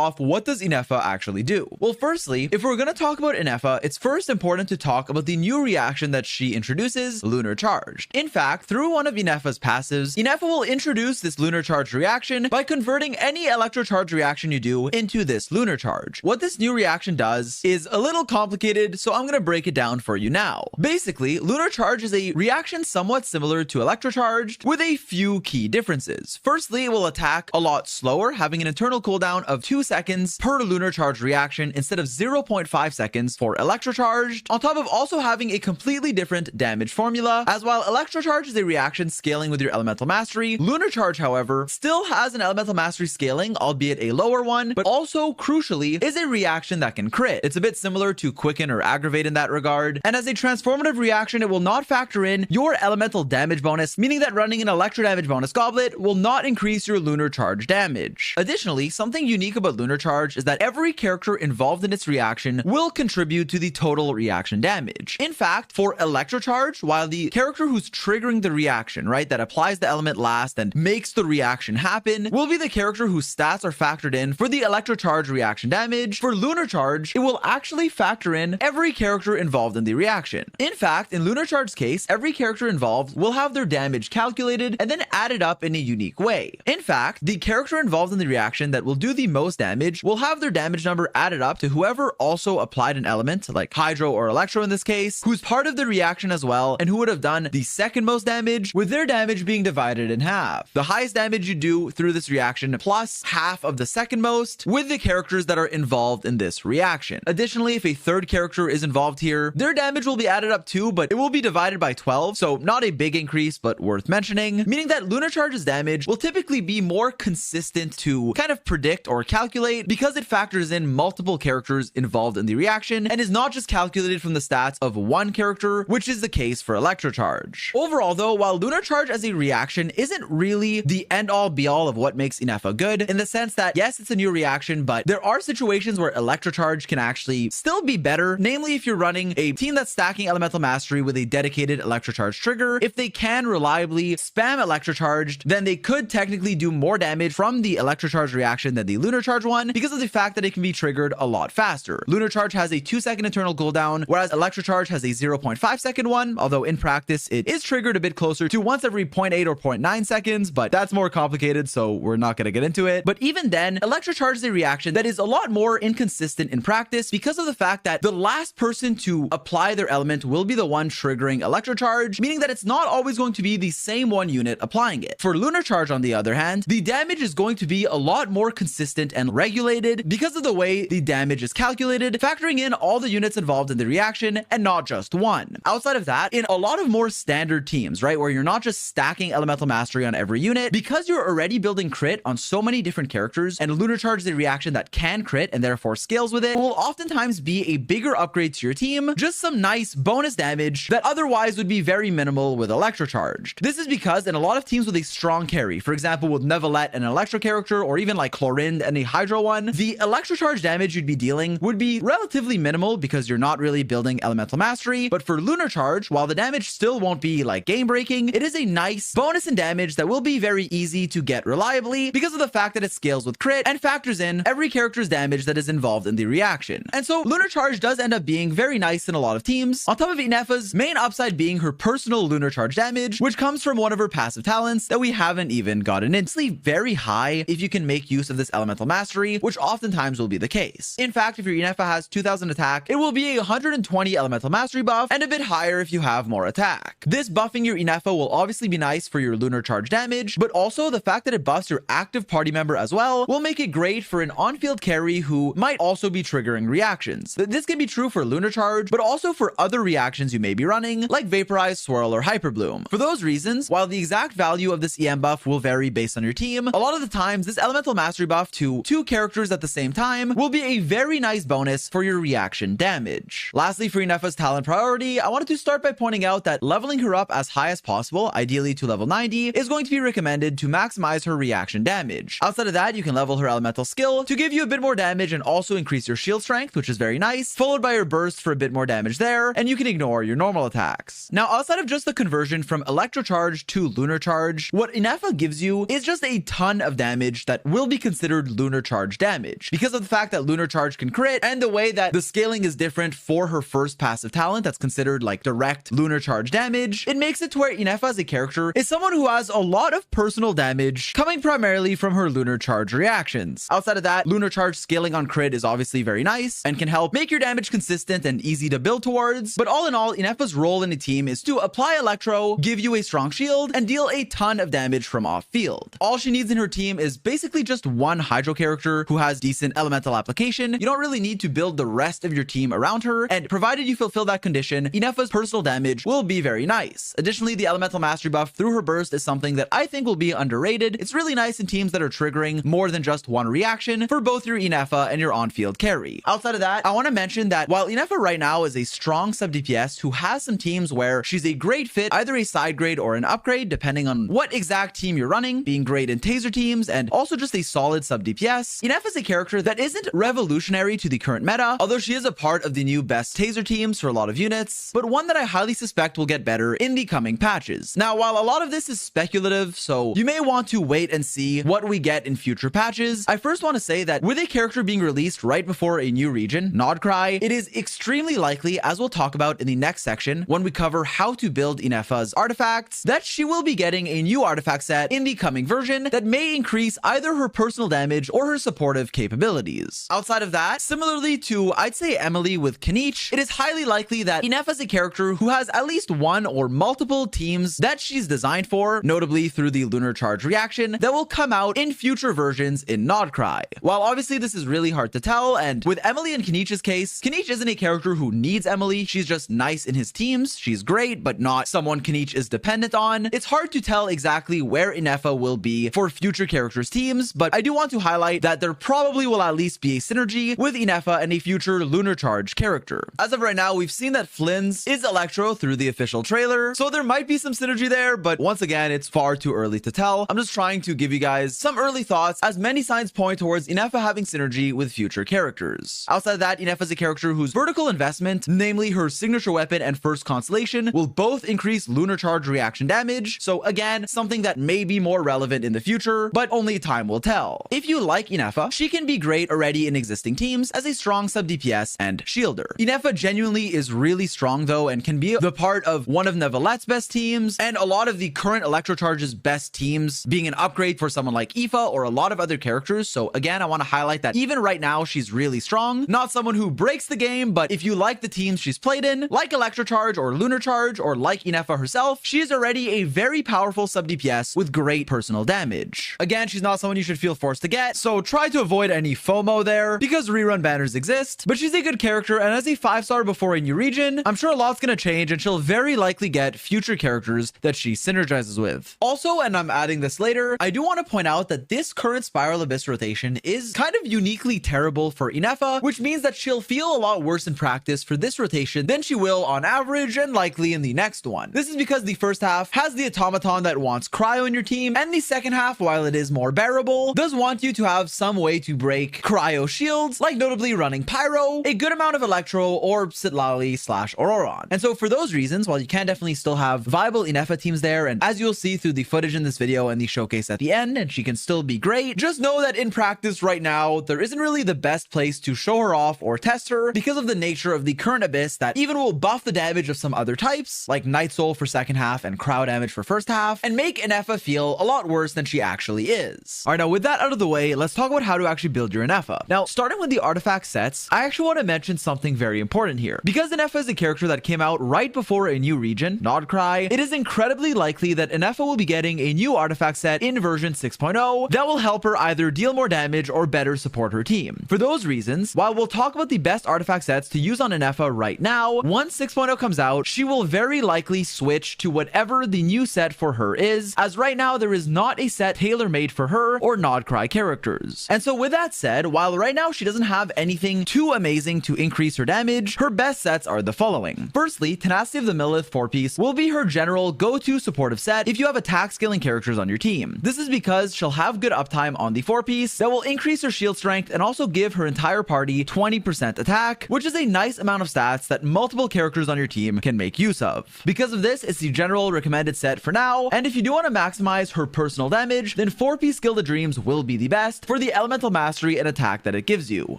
off, what does Ineffa actually do? Well, firstly, if we're going to talk about Ineffa, it's first important to talk about the new reaction that she introduces, Lunar Charged. In fact, through one of Ineffa's passives, Ineffa will introduce this Lunar Charged reaction by converting any electrocharge reaction you do into this Lunar Charge. What this new reaction does is a little complicated, so I'm going to break it down for you now. Basically, Lunar Charge is a reaction somewhat similar to electrocharged with a few key differences. Firstly, it will attack a lot slower, having an internal cooldown of 2 seconds per Lunar Charge reaction instead of 0.5 seconds for electrocharged, on top of also having a completely different damage formula. As while electrocharge is a reaction scaling with your elemental mastery, Lunar Charge, however, still has an elemental mastery scaling, albeit a lower one, but also crucially is a reaction that can crit. It's a bit similar to Quicken or Aggravate in that regard, and as a transformative reaction, it will not factor in your elemental damage bonus, meaning that running an electro damage bonus goblet will not increase your Lunar Charge damage. Additionally, something unique about Lunar Charge is that every character involved in its reaction will contribute to the total reaction damage. In fact, for electrocharge, while the character who's triggering the reaction, right, that applies the element last and makes the reaction happen, will be the character whose stats are factored in for the electrocharge reaction damage. For Lunar Charge, it will actually factor in every character involved in the reaction. In fact, in Lunar Charge's case, every character involved will have their damage calculated and then added up in a unique way. In fact, the character involved in the reaction that will do the most damage will have their damage number added up to whoever also applied an element, like Hydro or Electro in this case, who's part of the reaction as well, and who would have done the second most damage, with their damage being divided in half. The highest damage you do through this reaction plus half of the second most with the characters that are involved in this reaction. Additionally, if a third character is involved here, their damage will be added up too, but it will be divided by 12, so not a big increase, but worth mentioning, meaning that Lunar Charge's damage will typically be more consistent to kind of predict or calculate because it factors in multiple characters involved in the reaction and is not just calculated from the stats of one character, which is the case for Electrocharge. Overall though, while Lunar Charge as a reaction isn't really the end-all be-all of what makes Ineffa good, in the sense that yes, it's a new reaction, but there are situations where Electrocharge can actually still be better, namely if you're running a team that's stacking Elemental Mastery with a dedicated Electrocharge trigger. If they can reliably spam Electrocharged, then they could technically do more damage from the Electrocharge reaction than the Lunar Charge one because of the fact that it can be triggered a lot faster. Lunar Charge has a 2-second internal cooldown, whereas Electrocharge has a 0.5-second one, although in practice it is triggered a bit closer to once every 0.8 or 0.9 seconds, but that's more complicated, so we're not going to get into it. But even then, Electrocharge is a reaction that is a lot more inconsistent in practice because of the fact that the last person to apply their element will be the one triggering Electrocharge, meaning that it's not always going to be the same one unit applying it. For Lunar Charge, on the other hand, the damage is going to be a lot more consistent and regulated because of the way the damage is calculated, factoring in all the units involved in the reaction and not just one. Outside of that, in a lot of more standard teams, right, where you're not just stacking Elemental Mastery on every unit, because you're already building crit on so many different characters, and Lunar Charge is a reaction that can crit and therefore scales with it, will oftentimes be a bigger upgrade to your team, just some nice bonus damage that otherwise would be very minimal with Electrocharged. This is because in a lot of teams with a strong carry, for example with Nevalette and an Electro character, or even like Chlorinde and a Hydro one, the Electrocharge damage you'd be dealing would be relatively minimal because you're not really building Elemental Mastery. But for Lunar Charge, while the damage still won't be like game breaking, it is a nice bonus in damage that will be very easy to get reliably because of the fact that it scales with crit and factors in every character's damage that is involved in the reaction. And so Lunar Charge does end up being very nice in a lot of teams, on top of Ineffa's main upside being her personal Lunar Charge damage, which comes from one of her passive talents that we haven't even gotten into. It's very high if you can make use of this Elemental Mastery, which oftentimes will be the case. In fact, if your Ineffa has 2000 attack, it will be a 120 Elemental Mastery buff and a bit higher if you have more attack. This buffing your Ineffa will obviously be nice for your Lunar Charge damage, but also the fact that it buffs your active party member as well will make it great for an on-field carry who might also be triggering reactions. This can be true for Lunar Charge, but also for other reactions you may be running, like Vaporize, Swirl, or Hyper Bloom. For those reasons, while the exact value of this EM buff will vary based on your team, a lot of the times this Elemental Mastery buff to 2 characters at the same time will be a very nice bonus for your reaction damage. Lastly, for Ineffa's talent priority, I wanted to start by pointing out that leveling her up as high as possible, ideally to level 90, is going to be recommended to maximize her reaction damage. Outside of that, you can level her elemental skill to give you a bit more damage and also increase your shield strength, which is very nice, followed by your burst for a bit more damage there, and you can ignore your normal attacks. Now, outside of just the conversion from Electrocharge to Lunar Charge, what Ineffa gives you is just a ton of damage that will be considered Lunar charge damage. Because of the fact that lunar charge can crit and the way that the scaling is different for her first passive talent that's considered like direct lunar charge damage, it makes it to where Ineffa as a character is someone who has a lot of personal damage coming primarily from her lunar charge reactions. Outside of that, lunar charge scaling on crit is obviously very nice and can help make your damage consistent and easy to build towards, but all in all, Ineffa's role in a team is to apply electro, give you a strong shield, and deal a ton of damage from off field. All she needs in her team is basically just one hydro character who has decent elemental application. You don't really need to build the rest of your team around her, and provided you fulfill that condition, Ineffa's personal damage will be very nice. Additionally, the elemental mastery buff through her burst is something that I think will be underrated. It's really nice in teams that are triggering more than just one reaction for both your Ineffa and your on-field carry. Outside of that, I want to mention that while Ineffa right now is a strong sub DPS who has some teams where she's a great fit, either a side grade or an upgrade, depending on what exact team you're running, being great in taser teams and also just a solid sub DPS, Ineffa is a character that isn't revolutionary to the current meta, although she is a part of the new best taser teams for a lot of units, but one that I highly suspect will get better in the coming patches. Now, while a lot of this is speculative, so you may want to wait and see what we get in future patches, I first want to say that with a character being released right before a new region, Nodcry, it is extremely likely, as we'll talk about in the next section when we cover how to build Ineffa's artifacts, that she will be getting a new artifact set in the coming version that may increase either her personal damage or her supportive capabilities. Outside of that, similarly to, I'd say, Emily with Kaniche, it is highly likely that Ineffa is a character who has at least one or multiple teams that she's designed for, notably through the lunar charge reaction, that will come out in future versions in Nodcry. While obviously this is really hard to tell, and with Emily and Kaniche's case, Kaniche isn't a character who needs Emily, she's just nice in his teams, she's great, but not someone Kaniche is dependent on. It's hard to tell exactly where Ineffa will be for future characters' teams, but I do want to highlight that there probably will at least be a synergy with Ineffa and a future lunar charge character. As of right now, we've seen that Flynn's is Electro through the official trailer, so there might be some synergy there, but once again, it's far too early to tell. I'm just trying to give you guys some early thoughts, as many signs point towards Ineffa having synergy with future characters. Outside of that, Ineffa is a character whose vertical investment, namely her signature weapon and first constellation, will both increase lunar charge reaction damage, so again, something that may be more relevant in the future, but only time will tell. If you like Ineffa, she can be great already in existing teams as a strong sub DPS and shielder. Ineffa genuinely is really strong though, and can be the part of one of Nevalette's best teams, and a lot of the current Electrocharge's best teams being an upgrade for someone like Aoife or a lot of other characters. So again, I want to highlight that even right now, she's really strong. Not someone who breaks the game, but if you like the teams she's played in, like Electrocharge or Lunar Charge, or like Ineffa herself, she is already a very powerful sub DPS with great personal damage. Again, she's not someone you should feel forced to get, so try to avoid any FOMO there, because rerun banners exist, but she's a good character, and as a 5-star before a new region, I'm sure a lot's gonna change, and she'll very likely get future characters that she synergizes with. Also, and I'm adding this later, I do want to point out that this current Spiral Abyss rotation is kind of uniquely terrible for Ineffa, which means that she'll feel a lot worse in practice for this rotation than she will on average and likely in the next one. This is because the first half has the automaton that wants cryo in your team, and the second half, while it is more bearable, does want you to have some way to break cryo shields, like notably running pyro, a good amount of electro, or Sitlali / Auroron. And so for those reasons, while you can definitely still have viable Ineffa teams there, and as you'll see through the footage in this video and the showcase at the end, and she can still be great, just know that in practice right now, there isn't really the best place to show her off or test her because of the nature of the current Abyss that even will buff the damage of some other types, like Night Soul for second half and cryo damage for first half, and make Ineffa feel a lot worse than she actually is. Alright, now with that out of the way, let's talk about how to actually build your Ineffa. Now, starting with the artifact sets, I actually want to mention something very important here. Because Ineffa is a character that came out right before a new region, Nodcry, it is incredibly likely that Ineffa will be getting a new artifact set in version 6.0 that will help her either deal more damage or better support her team. For those reasons, while we'll talk about the best artifact sets to use on Ineffa right now, once 6.0 comes out, she will very likely switch to whatever the new set for her is, as right now there is not a set tailor-made for her or Nodcry characters. And so with that said, while right now she doesn't have anything too amazing to increase her damage, her best sets are the following. Firstly, Tenacity of the Millith 4-piece will be her general go-to supportive set if you have attack scaling characters on your team. This is because she'll have good uptime on the 4-piece that will increase her shield strength and also give her entire party 20% attack, which is a nice amount of stats that multiple characters on your team can make use of. Because of this, it's the general recommended set for now, and if you do want to maximize her personal damage, then 4-piece Gilded Dreams will be the best for the elemental mastery and attack that it gives you.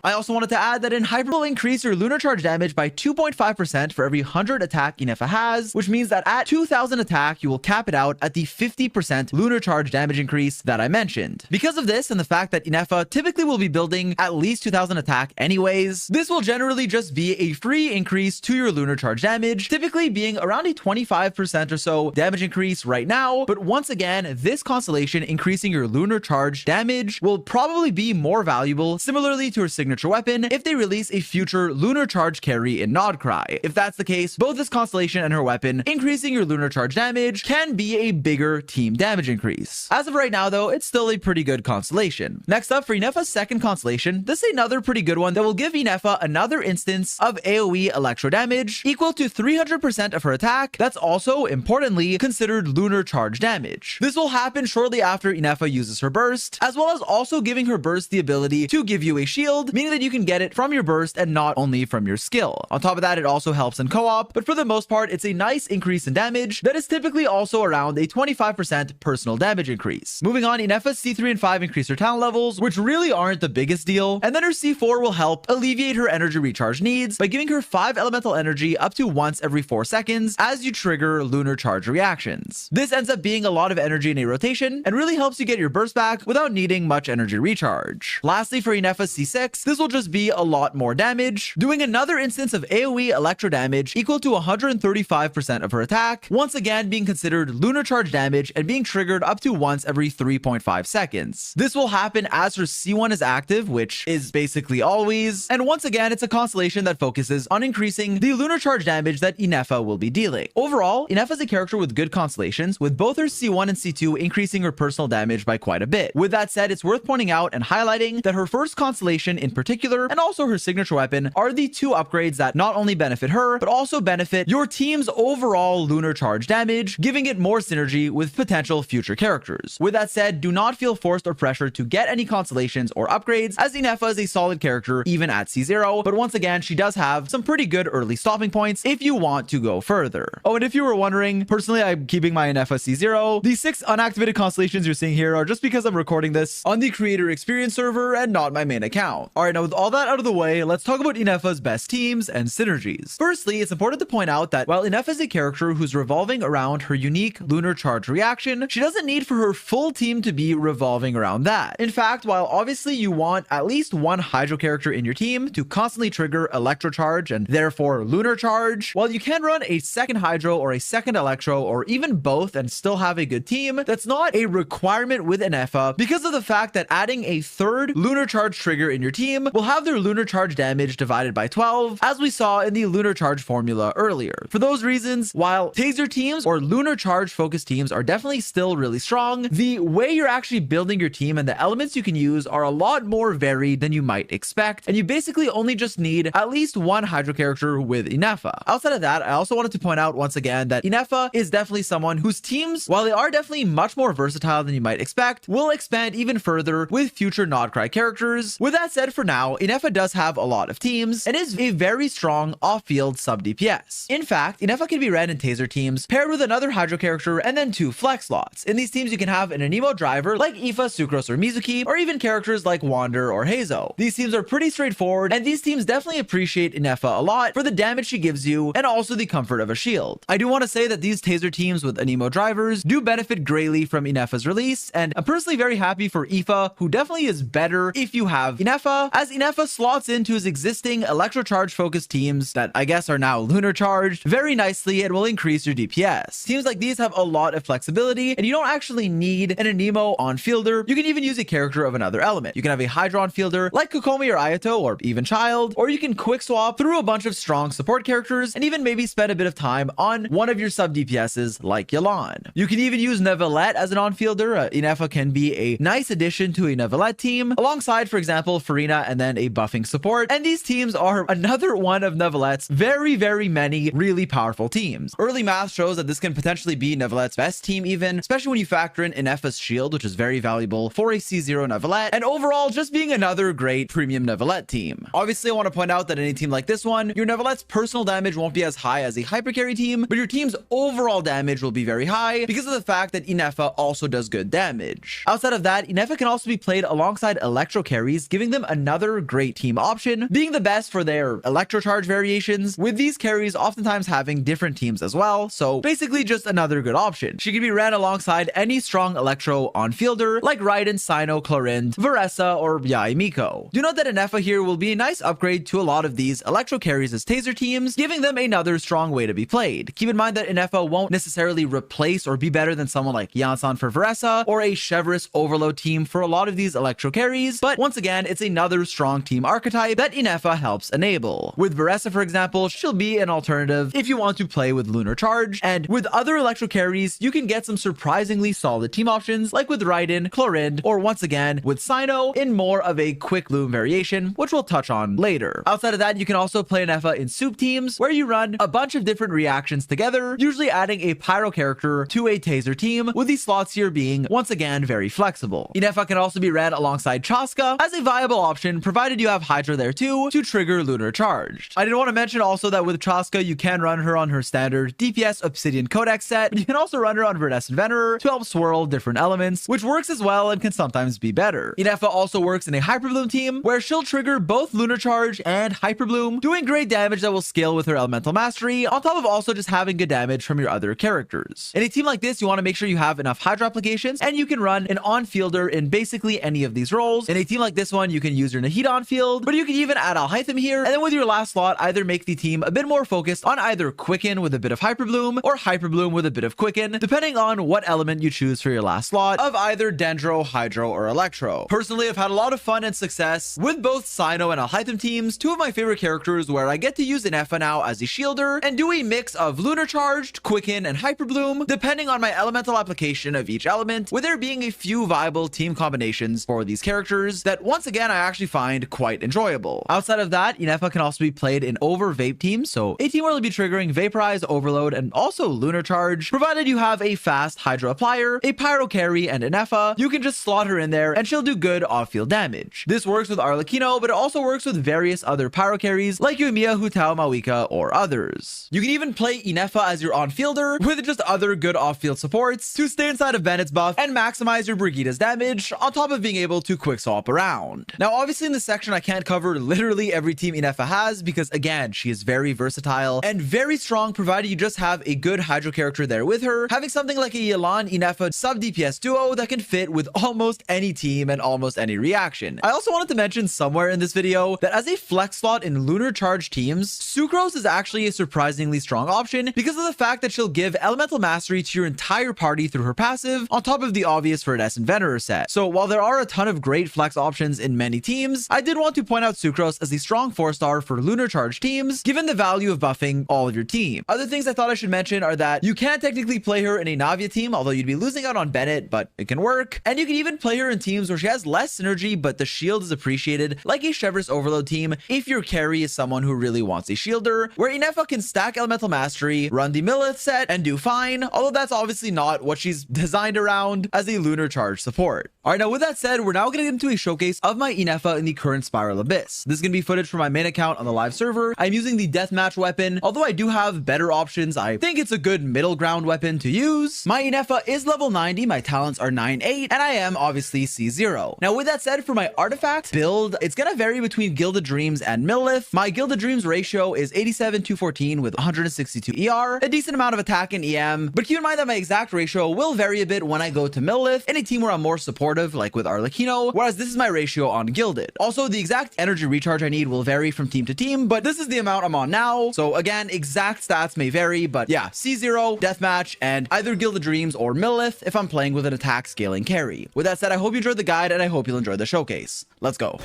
I also wanted to add that in Hyper will increase your lunar charge damage by 2.5% for every 100 attack Ineffa has, which means that at 2000 attack, you will cap it out at the 50% lunar charge damage increase that I mentioned. Because of this and the fact that Ineffa typically will be building at least 2000 attack anyways, this will generally just be a free increase to your lunar charge damage, typically being around a 25% or so damage increase right now. But once again, this constellation increasing your lunar charge damage will probably be more valuable, similarly to her signature weapon, if they release a future lunar charge carry in Nodcry. If that's the case, both this constellation and her weapon increasing your lunar charge damage can be a bigger team damage increase. As of right now though, it's still a pretty good constellation. Next up, for Ineffa's second constellation, this is another pretty good one that will give Ineffa another instance of AoE electro damage equal to 300% of her attack. That's also, importantly, considered lunar charge damage. This will happen shortly after Ineffa uses her burst, as well as also giving her burst the ability to give you a shield, meaning that you can get it from your burst and not only from your skill. On top of that, it also helps in co-op, but for the most part, it's a nice increase in damage that is typically also around a 25% personal damage increase. Moving on, Ineffa's C3 and 5 increase her talent levels, which really aren't the biggest deal, and then her C4 will help alleviate her energy recharge needs by giving her 5 elemental energy up to once every 4 seconds as you trigger lunar charge reactions. This ends up being a lot of energy in a rotation and really helps you get your burst back without needing much energy recharge. Lastly, for Ineffa's C6, this will just be a lot more damage, doing another instance of AoE electro damage equal to 135% of her attack, once again being considered lunar charge damage and being triggered up to once every 3.5 seconds. This will happen as her C1 is active, which is basically always, and once again, it's a constellation that focuses on increasing the lunar charge damage that Ineffa will be dealing. Overall, Ineffa is a character with good constellations, with both her C1 and C2 increasing her personal damage by quite a bit. With that said, it's worth pointing out and highlighting that her first constellation in particular, and also her signature weapon, are the two upgrades that not only benefit her, but also benefit your team's overall lunar charge damage, giving it more synergy with potential future characters. With that said, do not feel forced or pressured to get any constellations or upgrades, as Ineffa is a solid character even at C0, but once again, she does have some pretty good early stopping points if you want to go further. Oh, and if you were wondering, personally, I'm keeping my Ineffa C0. The 6 unactivated constellations you're seeing here are just because I'm recording this on the creator experience server and not my main account. All right, now with all that out of the way, let's talk about Ineffa's best teams and synergies. Firstly, it's important to point out that while Ineffa is a character who's revolving around her unique lunar charge reaction, she doesn't need for her full team to be revolving around that. In fact, while obviously you want at least one hydro character in your team to constantly trigger electro charge and therefore lunar charge, while you can run a second hydro or a second electro or even both and still have a good team, that's not a requirement with Ineffa because of the fact that adding a third lunar charge trigger in your team will have their lunar charge damage divided by 12, as we saw in the lunar charge formula earlier. For those reasons, while taser teams or lunar charge focused teams are definitely still really strong, the way you're actually building your team and the elements you can use are a lot more varied than you might expect, and you basically only just need at least one hydro character with Ineffa. Outside of that, I also wanted to point out once again that Ineffa is definitely someone whose teams, while they are definitely much more versatile than you might expect, will expand even further with future Nodcry characters. With that said, for now, Ineffa does have a lot of teams and is a very strong off-field sub-DPS. In fact, Ineffa can be ran in taser teams paired with another hydro character and then 2 flex slots. In these teams, you can have an Anemo driver like Aoife, Sucrose, or Mizuki, or even characters like Wander or Hazo. These teams are pretty straightforward, and these teams definitely appreciate Ineffa a lot for the damage she gives you and also the comfort of a shield. I do want to say that these taser teams with Anemo drivers do benefit greatly from Ineffa's release, and I'm personally very happy for Aoife, who definitely is better if you have Ineffa, as Ineffa slots into his existing electro charge focused teams that I guess are now lunar charged very nicely and will increase your DPS. Teams like these have a lot of flexibility, and you don't actually need an Anemo on fielder. You can even use a character of another element. You can have a Hydra on fielder like Kokomi or Ayato or even Child, or you can quick swap through a bunch of strong support characters and even maybe spend a bit of time on one of your sub DPSs like Yelan. You can even use Neuvillette as an on-fielder. Ineffa can be a nice addition to a Neuvillette team, alongside, for example, Farina and then a buffing support. And these teams are another one of Neuvillette's very many really powerful teams. Early math shows that this can potentially be Neuvillette's best team even, especially when you factor in Ineffa's shield, which is very valuable for a C0 Neuvillette, and overall just being another great premium Neuvillette team. Obviously, I want to point out that any team like this one, your Neuvillette's personal damage won't be as high as a hyper carry team, but your team's overall damage will be very high because of the fact that Ineffa also does good damage. Outside of that, Ineffa can also be played played alongside electro carries, giving them another great team option, being the best for their electro charge variations, with these carries oftentimes having different teams as well, so basically just another good option. She can be ran alongside any strong electro on-fielder like Raiden, Cyno, Clorind, Varessa, or Miko. Do note that Ineffa here will be a nice upgrade to a lot of these electro carries as taser teams, giving them another strong way to be played. Keep in mind that Ineffa won't necessarily replace or be better than someone like Yansan for Varessa or a Chevrolet Overload team for a lot of these electro carries, but once again, it's another strong team archetype that Ineffa helps enable. With Varessa, for example, she'll be an alternative if you want to play with Lunar Charge, and with other electro carries, you can get some surprisingly solid team options like with Raiden, Clorind, or once again with Cyno in more of a quick loom variation, which we'll touch on later. Outside of that, you can also play Ineffa in soup teams where you run a bunch of different reactions together, usually adding a pyro character to a taser team, with these slots here being once again very flexible. Ineffa can also be read alongside Chaska as a viable option, provided you have Hydra there too to trigger Lunar Charged. I did want to mention also that with Chaska, you can run her on her standard DPS Obsidian Codex set, but you can also run her on Verdescent Venerer to help swirl different elements, which works as well and can sometimes be better. Ineffa also works in a Hyperbloom team where she'll trigger both Lunar Charge and Hyperbloom, doing great damage that will scale with her Elemental Mastery, on top of also just having good damage from your other characters. In a team like this, you want to make sure you have enough Hydra applications, and you can run an on-fielder in basically any of these roles. In a team like this one, you can use your Nahida on field, but you can even add Alhaitham here, and then with your last slot, either make the team a bit more focused on either Quicken with a bit of Hyperbloom or Hyperbloom with a bit of Quicken, depending on what element you choose for your last slot of either Dendro, Hydro, or Electro. Personally, I've had a lot of fun and success with both Cyno and Alhaitham teams, two of my favorite characters where I get to use Ineffa now as a shielder and do a mix of Lunar Charged, Quicken, and Hyperbloom, depending on my elemental application of each element, with there being a few viable team combinations for these characters that once again I actually find quite enjoyable. Outside of that, Ineffa can also be played in over Vape teams, so a team where you'll be triggering Vaporize, Overload, and also Lunar Charge, provided you have a fast Hydra applier, a Pyro carry, and Ineffa. You can just slot her in there and she'll do good off-field damage. This works with Arlecchino, but it also works with various other Pyro carries like Yumiya, Hutao, Mawika, or others. You can even play Ineffa as your on-fielder with just other good off-field supports to stay inside of Bennett's buff and maximize your Brigida's damage, on top of being able to quick swap around. Now, obviously in this section, I can't cover literally every team Ineffa has because again, she is very versatile and very strong, provided you just have a good Hydro character there with her, having something like a Yelan Ineffa sub DPS duo that can fit with almost any team and almost any reaction. I also wanted to mention somewhere in this video that as a flex slot in Lunar Charge teams, Sucrose is actually a surprisingly strong option because of the fact that she'll give Elemental Mastery to your entire party through her passive, on top of the obvious Verdescent Venerer set. So while there are a ton of great flex options in many teams, I did want to point out Sucrose as a strong 4-star for Lunar Charge teams, given the value of buffing all of your team. Other things I thought I should mention are that you can technically play her in a Navia team, although you'd be losing out on Bennett, but it can work. And you can even play her in teams where she has less synergy, but the shield is appreciated, like a Chevrolet Overload team, if your carry is someone who really wants a shielder, where Ineffa can stack Elemental Mastery, run the Millith set, and do fine, although that's obviously not what she's designed around as a Lunar Charge support. Alright, now with that said, we're now going to get into a showcase of my Ineffa in the current Spiral Abyss. This is going to be footage from my main account on the live server. I'm using the Deathmatch weapon, although I do have better options. I think it's a good middle ground weapon to use. My Ineffa is level 90, my talents are 9-8, and I am obviously C0. Now with that said, for my artifact build, it's going to vary between Gilded Dreams and Millith. My Gilded Dreams ratio is 87-14 with 162 ER, a decent amount of attack and EM, but keep in mind that my exact ratio will vary a bit when I go to Millith in a team where I'm more supportive, like with Arlecchino, whereas this is my ratio on Gilded. Also, the exact energy recharge I need will vary from team to team, but this is the amount I'm on now. So again, exact stats may vary, but yeah, C0, Deathmatch, and either Gilded Dreams or Millith if I'm playing with an attack scaling carry. With that said, I hope you enjoyed the guide and I hope you'll enjoy the showcase. Let's go.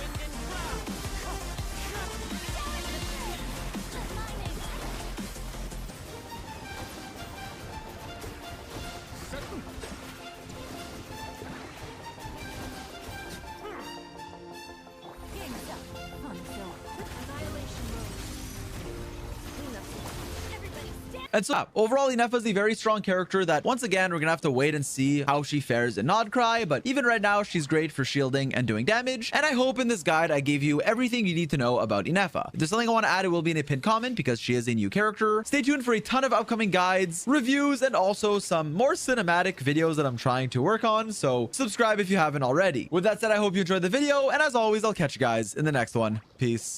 And so overall, Ineffa is a very strong character that once again, we're gonna have to wait and see how she fares in Nodcry, but even right now, she's great for shielding and doing damage. And I hope in this guide, I gave you everything you need to know about Ineffa. If there's something I want to add, it will be in a pinned comment because she is a new character. Stay tuned for a ton of upcoming guides, reviews, and also some more cinematic videos that I'm trying to work on. So subscribe if you haven't already. With that said, I hope you enjoyed the video. And as always, I'll catch you guys in the next one. Peace.